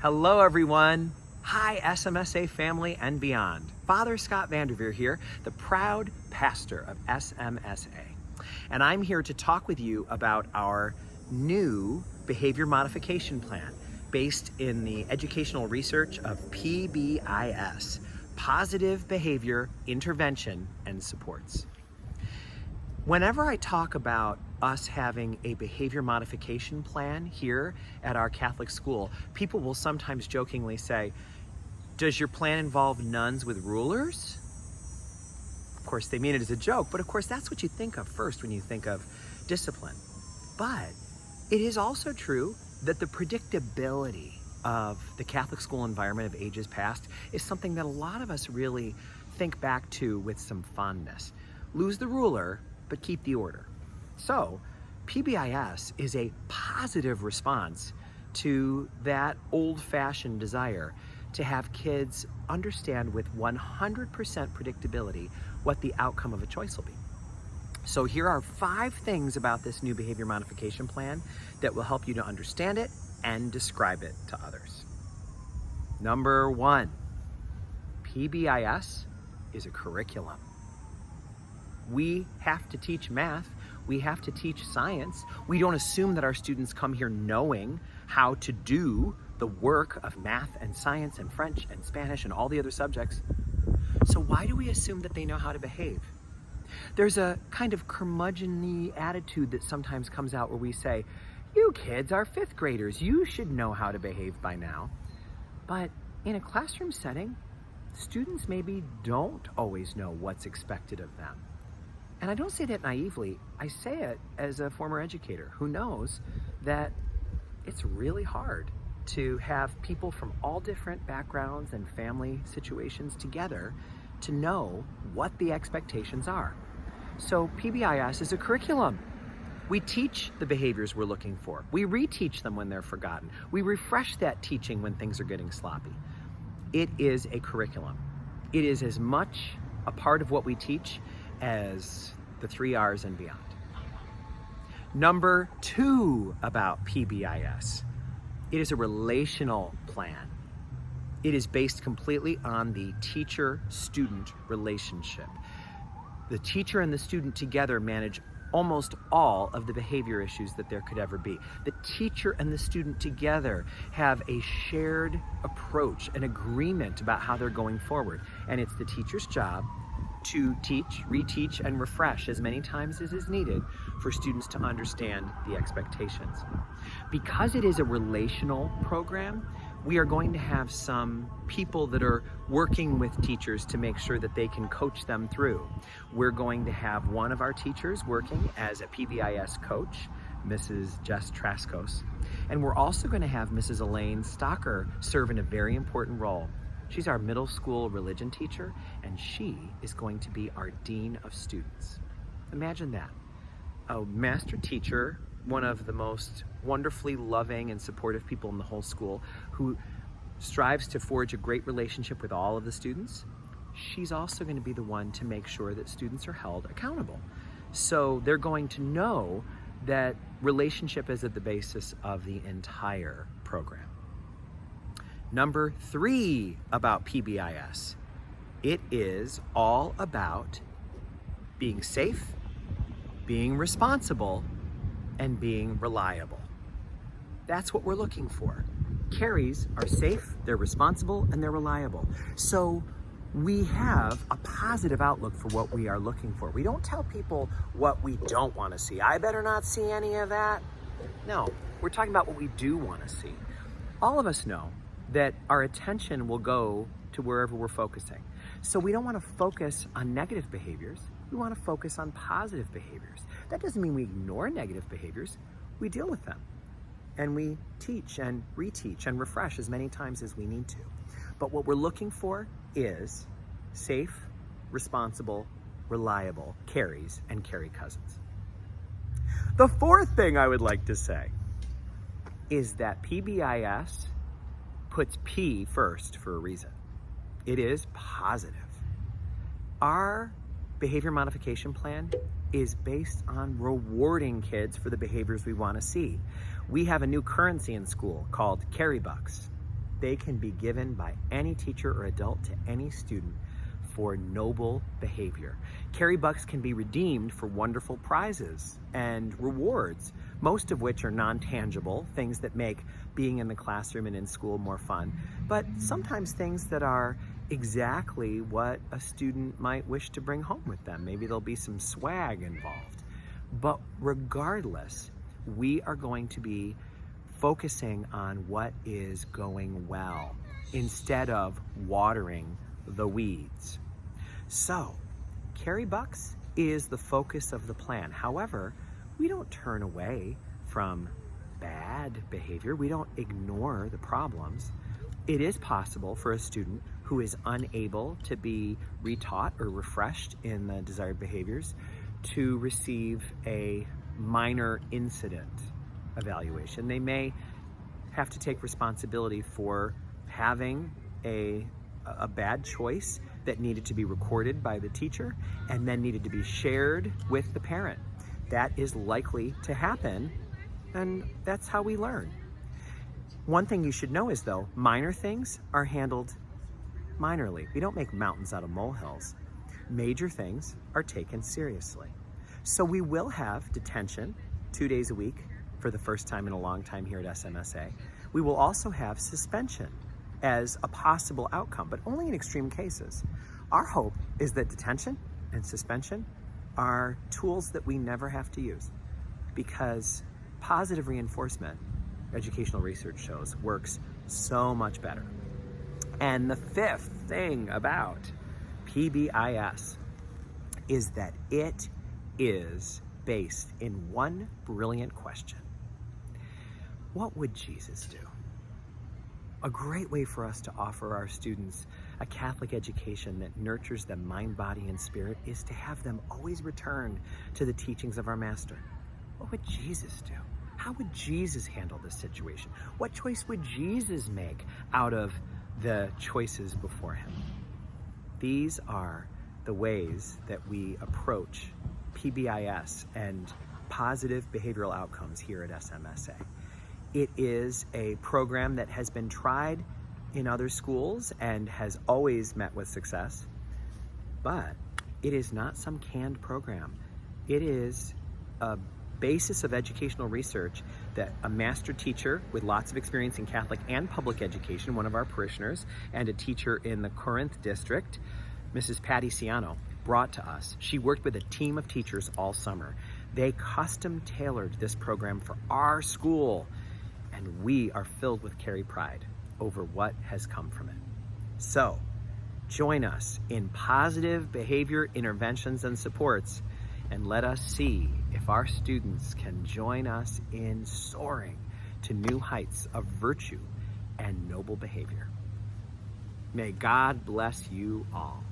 Hello, everyone. Hi, SMSA family and beyond. Father Scott Vanderveer here, the proud pastor of SMSA. And I'm here to talk with you about our new behavior modification plan based in the educational research of PBIS, Positive Behavior Intervention and Supports. Whenever I talk about us having a behavior modification plan here at our Catholic school, people will sometimes jokingly say, does your plan involve nuns with rulers? Of course, they mean it as a joke, but of course, that's what you think of first when you think of discipline. But it is also true that the predictability of the Catholic school environment of ages past is something that a lot of us really think back to with some fondness. Lose the ruler, but keep the order. So PBIS is a positive response to that old-fashioned desire to have kids understand with 100% predictability what the outcome of a choice will be. So here are 5 things about this new behavior modification plan that will help you to understand it and describe it to others. Number 1, PBIS is a curriculum. We have to teach math. We have to teach science. We don't assume that our students come here knowing how to do the work of math and science and French and Spanish and all the other subjects. So why do we assume that they know how to behave? There's a kind of curmudgeon-y attitude that sometimes comes out where we say, you kids are 5th graders. You should know how to behave by now. But in a classroom setting, students maybe don't always know what's expected of them. And I don't say that naively. I say it as a former educator who knows that it's really hard to have people from all different backgrounds and family situations together to know what the expectations are. So PBIS is a curriculum. We teach the behaviors we're looking for. We reteach them when they're forgotten. We refresh that teaching when things are getting sloppy. It is a curriculum. It is as much a part of what we teach as the 3 R's and beyond. Number 2 about PBIS. It is a relational plan. It is based completely on the teacher-student relationship. The teacher and the student together manage almost all of the behavior issues that there could ever be. The teacher and the student together have a shared approach, an agreement about how they're going forward. And it's the teacher's job to teach, reteach, and refresh as many times as is needed for students to understand the expectations. Because it is a relational program, we are going to have some people that are working with teachers to make sure that they can coach them through. We're going to have one of our teachers working as a PBIS coach, Mrs. Jess Traskos, and we're also going to have Mrs. Elaine Stocker serve in a very important role. She's our middle school religion teacher, and she is going to be our dean of students. Imagine that. A master teacher, one of the most wonderfully loving and supportive people in the whole school, who strives to forge a great relationship with all of the students. She's also going to be the one to make sure that students are held accountable. So they're going to know that relationship is at the basis of the entire program. Number 3 about PBIS. It is all about being safe, being responsible, and being reliable. That's what we're looking for. Carries are safe, they're responsible, and they're reliable. So we have a positive outlook for what we are looking for. We don't tell people what we don't want to see. I better not see any of that. No, we're talking about what we do want to see. All of us know that our attention will go to wherever we're focusing. So we don't want to focus on negative behaviors. We want to focus on positive behaviors. That doesn't mean we ignore negative behaviors. We deal with them. And we teach and reteach and refresh as many times as we need to. But what we're looking for is safe, responsible, reliable carries and carry cousins. The 4th thing I would like to say is that PBIS puts P first for a reason. It is positive. Our behavior modification plan is based on rewarding kids for the behaviors we want to see. We have a new currency in school called carry bucks. they can be given by any teacher or adult to any student for noble behavior. Carey bucks can be redeemed for wonderful prizes and rewards, most of which are non-tangible, things that make being in the classroom and in school more fun, but sometimes things that are exactly what a student might wish to bring home with them. Maybe there'll be some swag involved. But regardless, we are going to be focusing on what is going well instead of watering the weeds. So, Carey bucks is the focus of the plan. However, we don't turn away from bad behavior. We don't ignore the problems. It is possible for a student who is unable to be retaught or refreshed in the desired behaviors to receive a minor incident evaluation. They may have to take responsibility for having a bad choice that needed to be recorded by the teacher and then needed to be shared with the parent. That is likely to happen, and that's how we learn. One thing you should know is, though, minor things are handled minorly. We don't make mountains out of molehills. Major things are taken seriously. So we will have detention 2 days a week for the first time in a long time here at SMSA. We will also have suspension as a possible outcome, but only in extreme cases. Our hope is that detention and suspension are tools that we never have to use, because positive reinforcement, educational research shows, works so much better. And the fifth thing about PBIS is that it is based in one brilliant question. What would Jesus do? A great way for us to offer our students a Catholic education that nurtures them mind, body, and spirit is to have them always return to the teachings of our Master. What would Jesus do? How would Jesus handle this situation? What choice would Jesus make out of the choices before him? These are the ways that we approach PBIS and positive behavioral outcomes here at SMSA. It is a program that has been tried in other schools and has always met with success, but it is not some canned program. It is a basis of educational research that a master teacher with lots of experience in Catholic and public education, one of our parishioners, and a teacher in the Corinth district, Mrs. Patty Ciano, brought to us. She worked with a team of teachers all summer. They custom tailored this program for our school, and we are filled with Carey pride over what has come from it. So, join us in positive behavior interventions and supports, and let us see if our students can join us in soaring to new heights of virtue and noble behavior. May God bless you all.